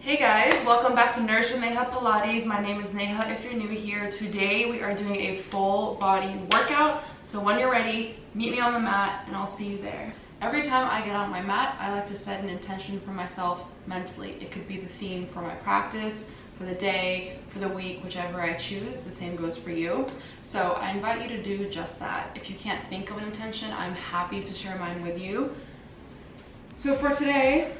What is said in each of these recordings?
Hey guys, welcome back to Nourish with Neha Pilates. My name is Neha if you're new here. Today we are doing a full body workout. So when you're ready, meet me on the mat and I'll see you there. Every time I get on my mat, I like to set an intention for myself mentally. It could be the theme for my practice, for the day, for the week, whichever I choose. The same goes for you. So I invite you to do just that. If you can't think of an intention, I'm happy to share mine with you. So for today,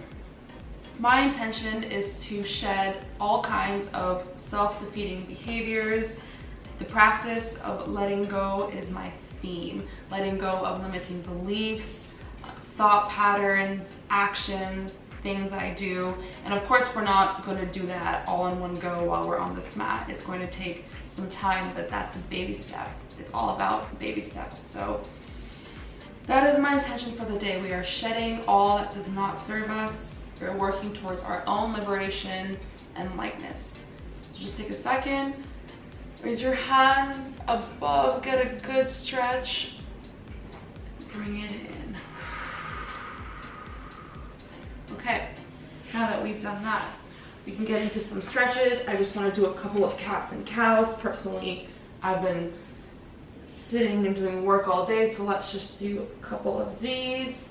my intention is to shed all kinds of self-defeating behaviors. The practice of letting go is my theme. Letting go of limiting beliefs, thought patterns, actions, things I do. And of course, we're not going to do that all in one go while we're on this mat. It's going to take some time, but that's a baby step. It's all about baby steps. So that is my intention for the day. We are shedding all that does not serve us. We're working towards our own liberation and lightness. So just take a second, raise your hands above, get a good stretch, bring it in. Okay, now that we've done that, we can get into some stretches. I just want to do a couple of cats and cows. Personally, I've been sitting and doing work all day, so let's just do a couple of these.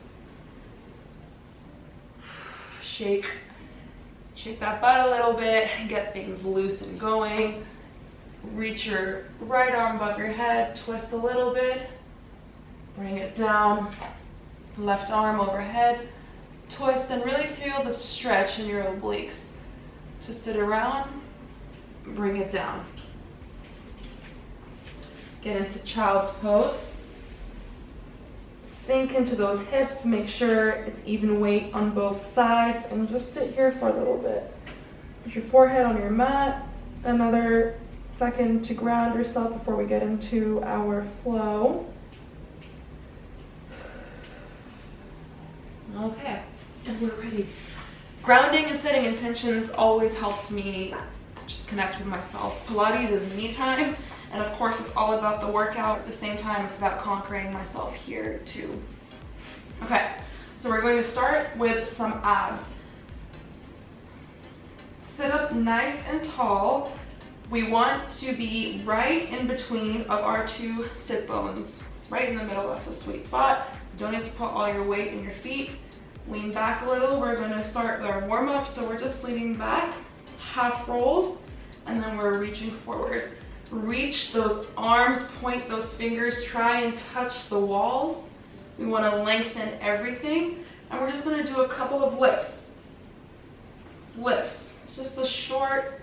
Shake that butt a little bit, get things loose and going. Reach your right arm above your head, twist a little bit, bring it down. Left arm overhead, twist, and really feel the stretch in your obliques. Twist it around, bring it down. Get into child's pose. Sink into those hips, make sure it's even weight on both sides, and just sit here for a little bit. Put your forehead on your mat, another second to ground yourself before we get into our flow. Okay, and we're ready. Grounding and setting intentions always helps me just connect with myself. Pilates is me time. And of course, it's all about the workout. At the same time, it's about conquering myself here too. Okay, so we're going to start with some abs. Sit up nice and tall. We want to be right in between of our two sit bones. Right in the middle, that's a sweet spot. You don't need to put all your weight in your feet. Lean back a little. We're going to start our warm up. So we're just leaning back, half rolls, and then we're reaching forward. Reach those arms, point those fingers, try and touch the walls. We want to lengthen everything. And we're just going to do a couple of lifts. Lifts, just a short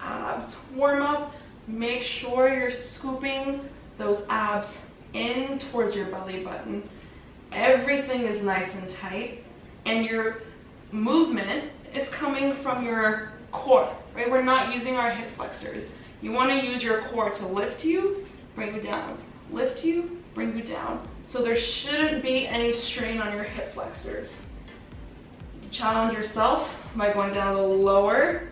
abs warm up. Make sure you're scooping those abs in towards your belly button. Everything is nice and tight. And your movement is coming from your core, right? We're not using our hip flexors. You want to use your core to lift you, bring you down. Lift you, bring you down. So there shouldn't be any strain on your hip flexors. You challenge yourself by going down a little lower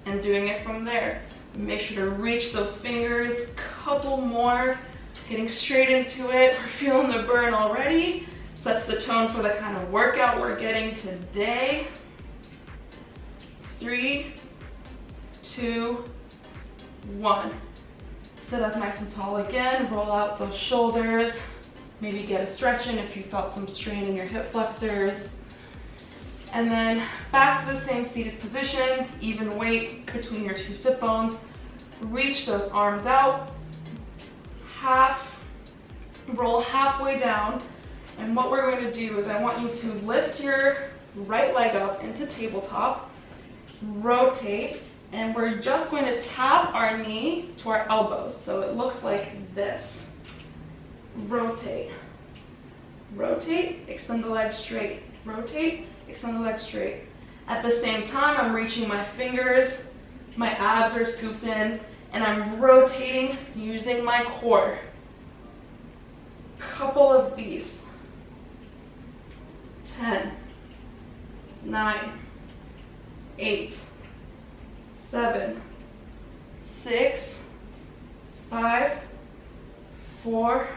and doing it from there. Make sure to reach those fingers, couple more, getting straight into it. We're feeling the burn already. Sets the tone for the kind of workout we're getting today. 3, 2, 1. Sit up nice and tall again. Roll out those shoulders. Maybe get a stretch in if you felt some strain in your hip flexors. And then back to the same seated position. Even weight between your two sit bones. Reach those arms out. Roll halfway down. And what we're going to do is I want you to lift your right leg up into tabletop. Rotate. And we're just going to tap our knee to our elbows. So it looks like this. Rotate. Rotate, extend the leg straight. Rotate, extend the leg straight. At the same time, I'm reaching my fingers. My abs are scooped in. And I'm rotating using my core. Couple of these. 10, 9, 8, 7, 6, 5, 4,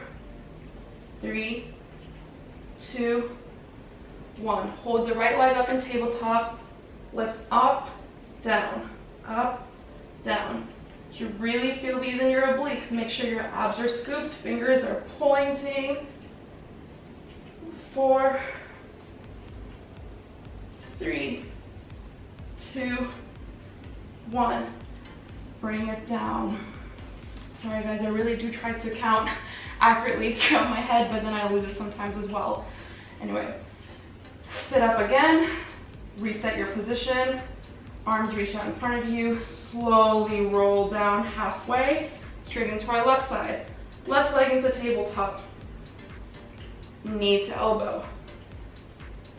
3, 2, 1. Hold the right leg up in tabletop, lift up, down, up, down. You really feel these in your obliques. Make sure your abs are scooped, fingers are pointing. 4, 3, 2, 1. Bring it down. Sorry guys, I really do try to count accurately throughout my head, but then I lose it sometimes as well. Anyway, sit up again, reset your position, arms reach out in front of you, slowly roll down halfway, straight into our left side. Left leg into tabletop, knee to elbow.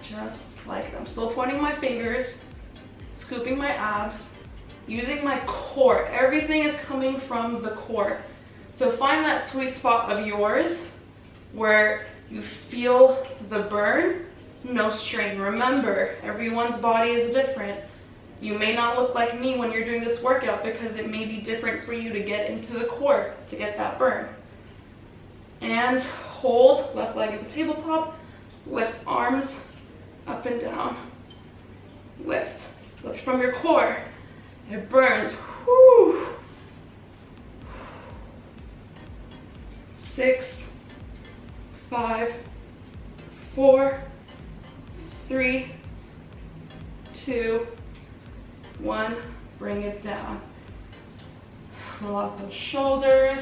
Just like it. I'm still pointing my fingers, scooping my abs, using my core. Everything is coming from the core. So find that sweet spot of yours where you feel the burn, no strain. Remember, everyone's body is different. You may not look like me when you're doing this workout because it may be different for you to get into the core to get that burn. And hold, left leg into tabletop, lift arms up and down. Lift, lift from your core. It burns. Whew. 6, 5, 4, 3, 2, 1. Bring it down. Roll out those shoulders.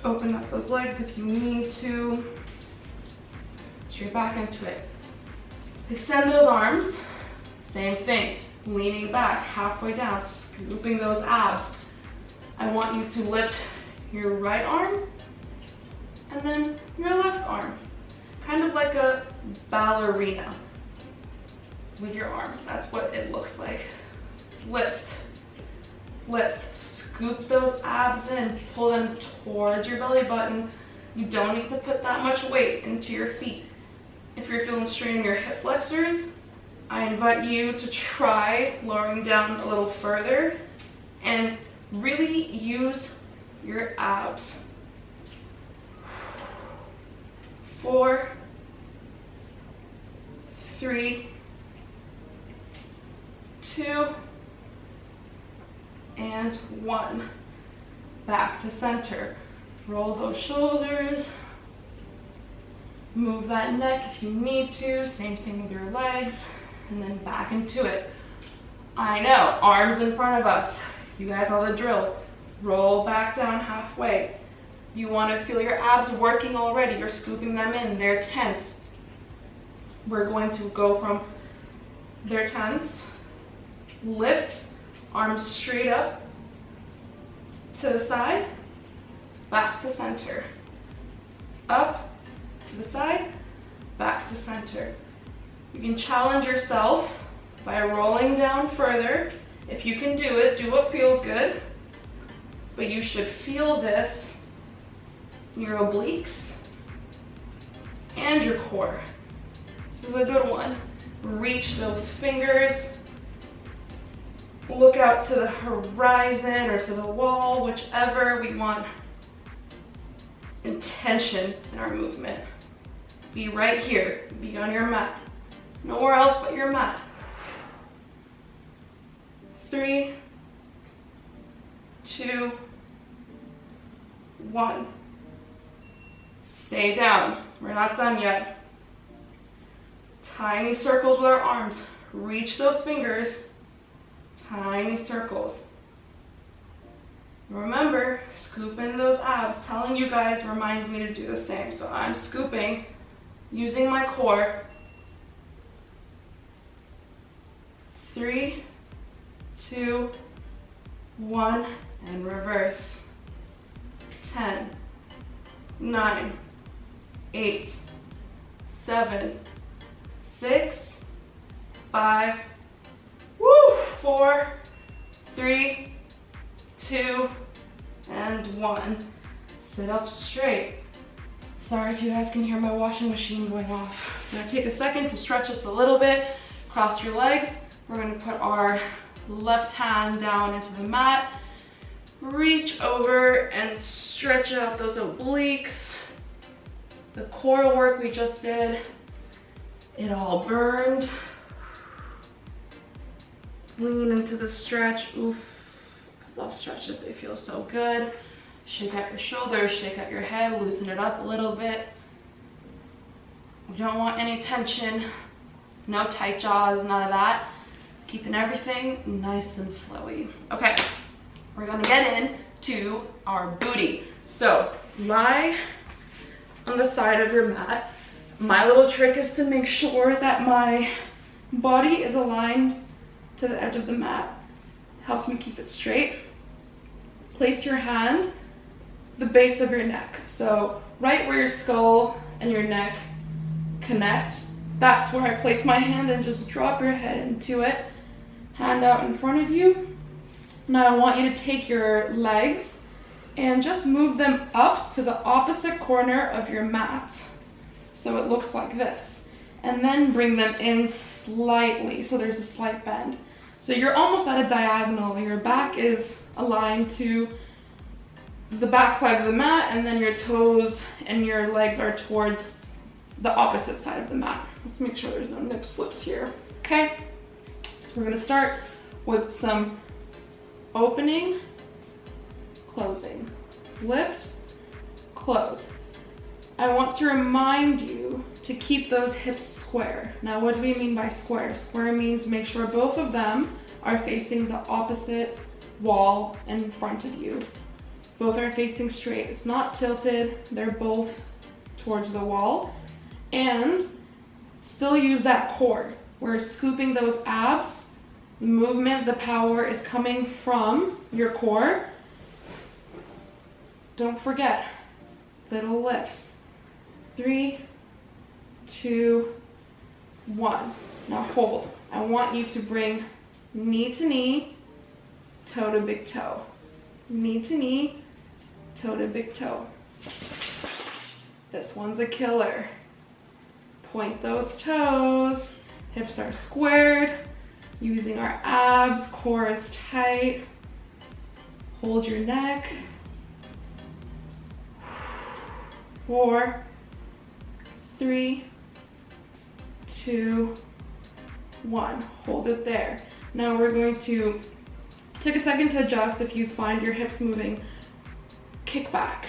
Open up those legs if you need to. Straight back into it. Extend those arms. Same thing. Leaning back, halfway down, scooping those abs. I want you to lift your right arm and then your left arm. Kind of like a ballerina with your arms. That's what it looks like. Lift, lift, scoop those abs in, pull them towards your belly button. You don't need to put that much weight into your feet. If you're feeling strain in your hip flexors, I invite you to try lowering down a little further and really use your abs. 4, 3, 2, and 1. Back to center. Roll those shoulders. Move that neck if you need to. Same thing with your legs. And then back into it. I know, arms in front of us. You guys know the drill. Roll back down halfway. You want to feel your abs working already. You're scooping them in. They're tense. We're going to go from they're tense. Lift, arms straight up to the side, back to center. Up to the side, back to center. You can challenge yourself by rolling down further. If you can do it, do what feels good. But you should feel this in your obliques and your core. This is a good one. Reach those fingers. Look out to the horizon or to the wall, whichever. We want intention in our movement. Be right here. Be on your mat. Nowhere else but your mat. 3, 2, 1. Stay down. We're not done yet. Tiny circles with our arms. Reach those fingers. Tiny circles. Remember, scoop in those abs. Telling you guys reminds me to do the same. So I'm scooping using my core. 3, 2, 1, and reverse. 10, 9, 8, 7, 6, 5, 4, 3, 2, and 1. Sit up straight. Sorry if you guys can hear my washing machine going off. I'm gonna take a second to stretch just a little bit. Cross your legs. We're gonna put our left hand down into the mat. Reach over and stretch out those obliques. The core work we just did, it all burned. Lean into the stretch. Oof. I love stretches. They feel so good. Shake out your shoulders, shake out your head, loosen it up a little bit. We don't want any tension. No tight jaws, none of that. Keeping everything nice and flowy. Okay, we're gonna get into our booty. So lie on the side of your mat. My little trick is to make sure that my body is aligned to the edge of the mat. Helps me keep it straight. Place your hand the base of your neck. So right where your skull and your neck connect, that's where I place my hand, and just drop your head into it. Hand out in front of you. Now I want you to take your legs and just move them up to the opposite corner of your mat. So it looks like this. And then bring them in slightly, so there's a slight bend. So you're almost at a diagonal. Your back is aligned to the back side of the mat, and then your toes and your legs are towards the opposite side of the mat. Let's make sure there's no nip slips here. Okay, so we're gonna start with some opening, closing, lift, close. I want to remind you to keep those hips square. Now, what do we mean by square? Square means make sure both of them are facing the opposite wall in front of you. Both are facing straight. It's not tilted. They're both towards the wall. And still use that core. We're scooping those abs. The movement, the power is coming from your core. Don't forget, little lifts. 3, 2, 1. Now hold. I want you to bring knee to knee, toe to big toe. Knee to knee, toe to big toe. This one's a killer. Point those toes. Hips are squared. Using our abs, core is tight. Hold your neck. 4, 3, 2, 1. Hold it there. Now we're going to take a second to adjust. If you find your hips moving, kick back.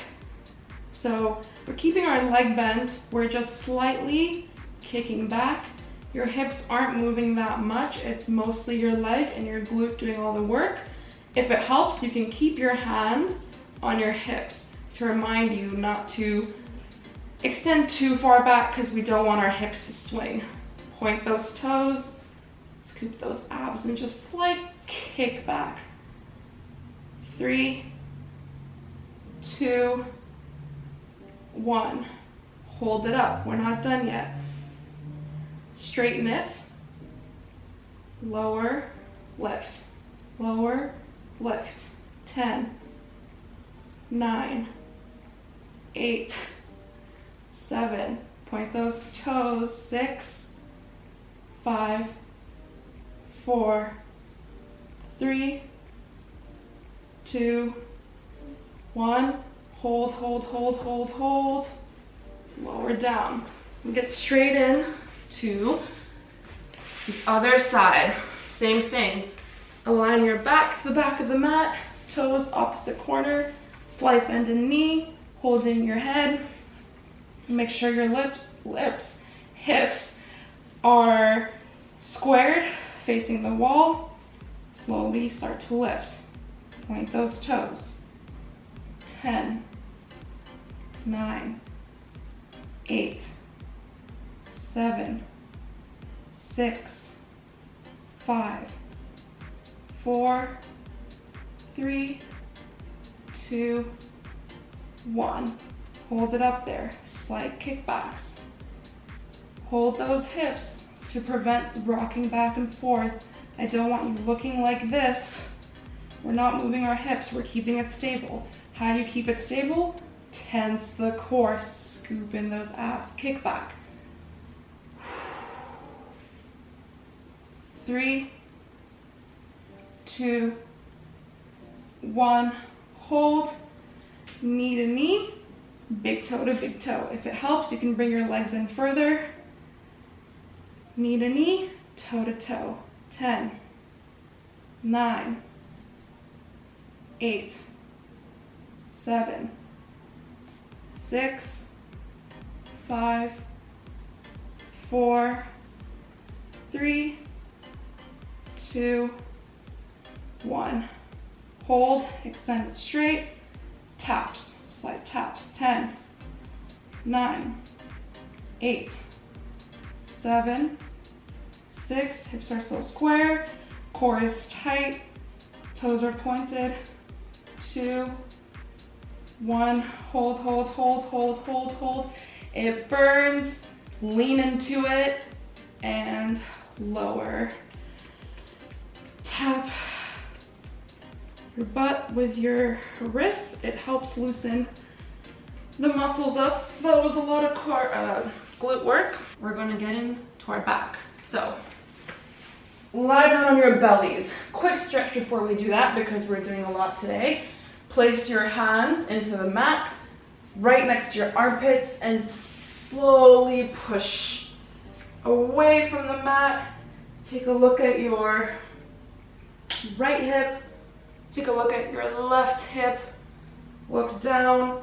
So we're keeping our leg bent. We're just slightly kicking back. Your hips aren't moving that much. It's mostly your leg and your glute doing all the work. If it helps, you can keep your hand on your hips to remind you not to extend too far back, because we don't want our hips to swing. Point those toes, scoop those abs, and just slight kick back. 3, 2, 1. Hold it up. We're not done yet. Straighten it. Lower, lift. Lower, lift. 10, 9, 8, 7. Point those toes. 6, 5, 4, 3, 2, 1. Hold, hold, hold, hold, hold. Lower down. We get straight in to the other side. Same thing. Align your back to the back of the mat. Toes opposite corner. Slight bend in knee. Hold in your head. Make sure your hips are squared, facing the wall. Slowly start to lift. Point those toes. 10, 9, 8, 7, 6, 5, 4, 3, 2, 1. Hold it up there. Slight kickbacks. Hold those hips to prevent rocking back and forth. I don't want you looking like this. We're not moving our hips. We're keeping it stable. How do you keep it stable? Tense the core. Scoop in those abs. Kick back. 3, 2, 1. Hold. Knee to knee. Big toe to big toe. If it helps, you can bring your legs in further. Knee to knee, toe to toe. 10, 9, 8, 7, 6, 5, 4, 3, 2, 1. Hold, extend it straight, taps, slight taps. 10, 9, 8, 7, 6, hips are still square, core is tight, toes are pointed. 2, 1, hold, hold, hold, hold, hold, hold. It burns, lean into it, and lower. Tap your butt with your wrists. It helps loosen the muscles up. That was a lot of glute work. We're gonna get into our back. So, lie down on your bellies. Quick stretch before we do that because we're doing a lot today. Place your hands into the mat, right next to your armpits, and slowly push away from the mat. Take a look at your right hip. Take a look at your left hip. Look down,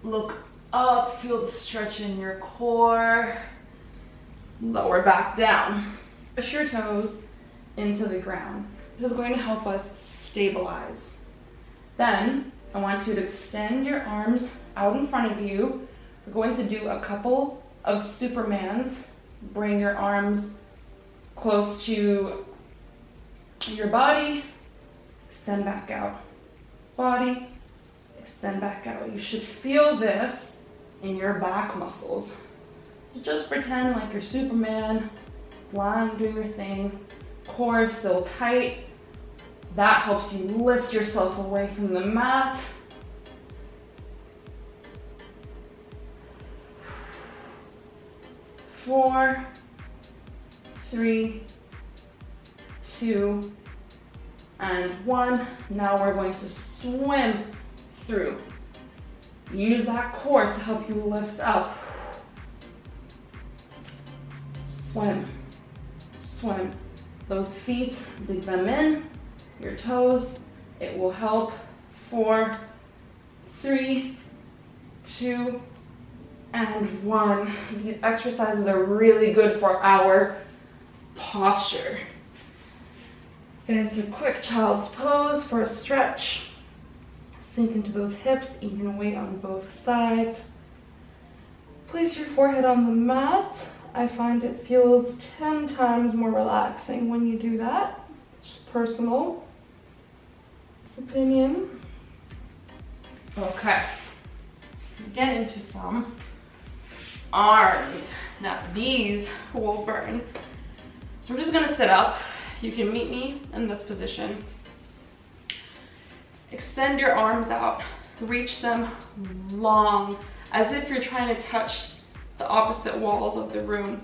look up, feel the stretch in your core. Lower back down. Push your toes into the ground. This is going to help us stabilize. Then, I want you to extend your arms out in front of you. We're going to do a couple of Supermans. Bring your arms close to your body. Extend back out. Body, extend back out. You should feel this in your back muscles. So just pretend like you're Superman, flying, doing your thing. Core is still tight. That helps you lift yourself away from the mat. Four, 3, 2, and 1. Now we're going to swim through. Use that core to help you lift up. Swim, swim. Those feet, dig them in, your toes. It will help. 4, 3, 2, and 1. These exercises are really good for our posture. Get into quick child's pose for a stretch. Sink into those hips, even weight on both sides. Place your forehead on the mat. I find it feels 10 times more relaxing when you do that. It's personal opinion. Okay, get into some arms. Now these will burn. So we're just gonna sit up. You can meet me in this position. Extend your arms out. Reach them long, as if you're trying to touch the opposite walls of the room.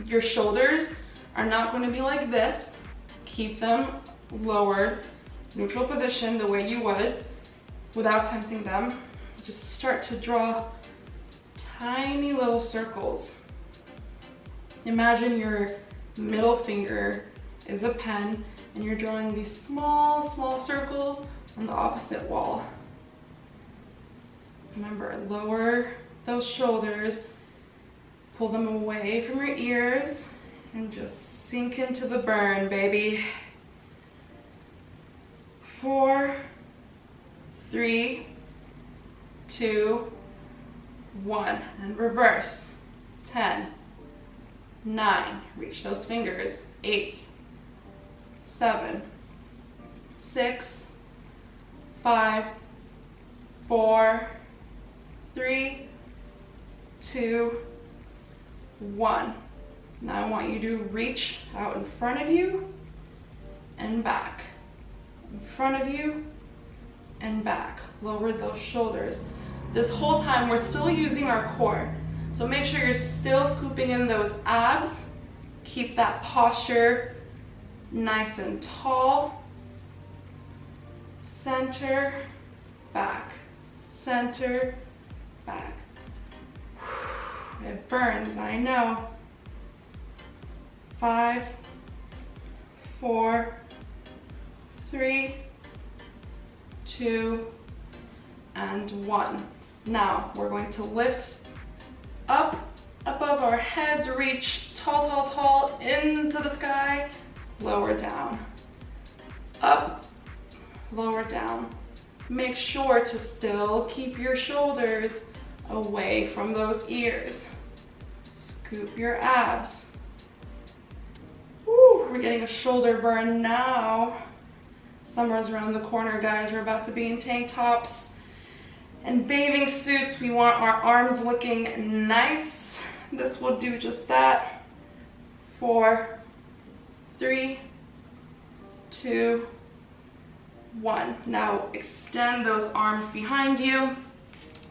Your shoulders are not going to be like this. Keep them lowered, neutral position, the way you would, without tensing them. Just start to draw tiny little circles. Imagine your middle finger is a pen and you're drawing these small, small circles on the opposite wall. Remember, lower those shoulders, pull them away from your ears, and just sink into the burn, baby. 4, 3, 2, 1, and reverse. 10, 9, reach those fingers. 8, 7, 6, 5, 4, 3, 2, 1. Now I want you to reach out in front of you and back. In front of you and back. Lower those shoulders. This whole time we're still using our core. So make sure you're still scooping in those abs. Keep that posture nice and tall. Center, back. Center, back. It burns, I know. 5, 4, 3, 2, and 1. Now we're going to lift up above our heads, reach tall, tall, tall into the sky, lower down, up, lower down. Make sure to still keep your shoulders away from those ears. Scoop your abs. Woo, we're getting a shoulder burn now. Summer's around the corner, guys. We're about to be in tank tops and bathing suits. We want our arms looking nice. This will do just that. 4, 3, 2, 1. Now extend those arms behind you.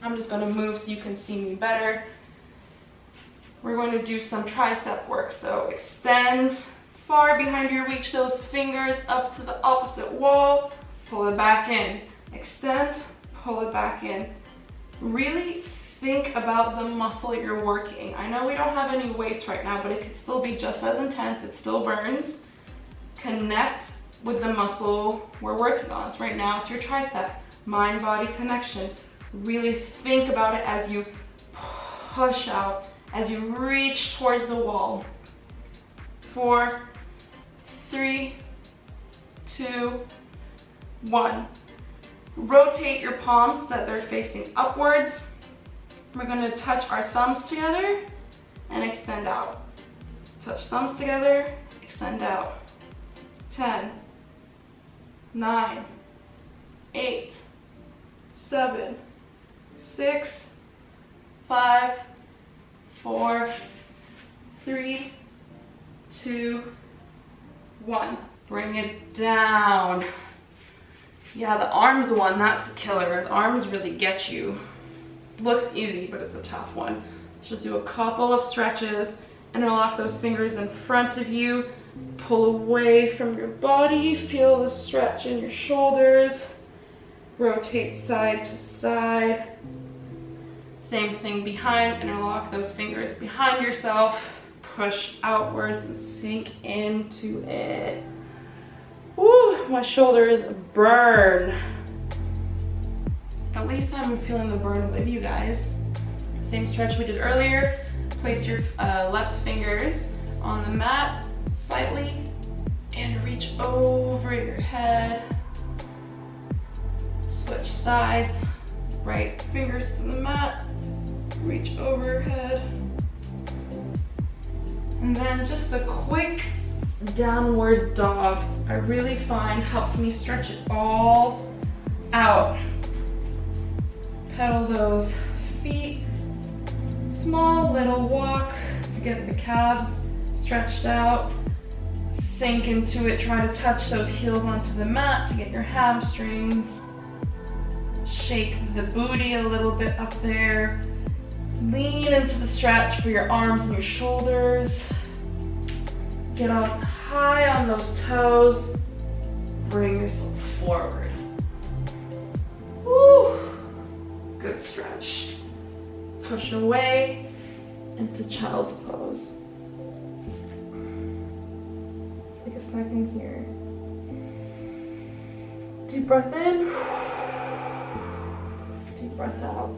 I'm just going to move so you can see me better. We're going to do some tricep work. So extend far behind you, reach those fingers up to the opposite wall, pull it back in. Extend, pull it back in. Really think about the muscle you're working. I know we don't have any weights right now, but it could still be just as intense. It still burns. Connect with the muscle we're working on. So right now it's your tricep, mind-body connection. Really think about it as you push out, as you reach towards the wall. 4, 3, 2, 1. Rotate your palms so that they're facing upwards. We're going to touch our thumbs together and extend out. Touch thumbs together, extend out. 10, 9, 8, 7, 6, 5, 4, 3, 2, 1. Bring it down. Yeah, the arms one, that's a killer. The arms really get you. Looks easy, but it's a tough one. Just do a couple of stretches, interlock those fingers in front of you, pull away from your body, feel the stretch in your shoulders, rotate side to side. Same thing behind, interlock those fingers behind yourself, push outwards and sink into it. Woo, my shoulders burn. At least I'm feeling the burn with you guys. Same stretch we did earlier. Place your left fingers on the mat slightly and reach over your head. Switch sides. Right fingers to the mat. Reach over your head. And then just a quick downward dog. I really find helps me stretch it all out. Pedal those feet. Small little walk to get the calves stretched out. Sink into it, try to touch those heels onto the mat to get your hamstrings. Shake the booty a little bit up there. Lean into the stretch for your arms and your shoulders. Get up high on those toes. Bring yourself forward. Woo! Good stretch. Push away into child's pose. Take a second here. Deep breath in. Deep breath out.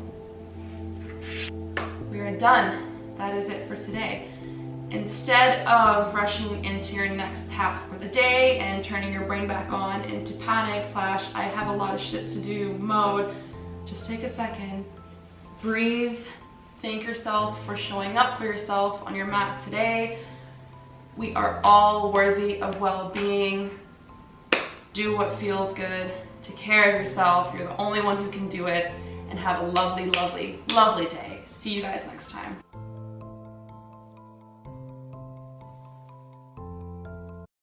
We are done. That is it for today. Instead of rushing into your next task for the day and turning your brain back on into panic / I have a lot of shit to do mode, just take a second, breathe, thank yourself for showing up for yourself on your mat today. We are all worthy of well-being. Do what feels good. Take care of yourself. You're the only one who can do it. And have a lovely, lovely, lovely day. See you guys next time.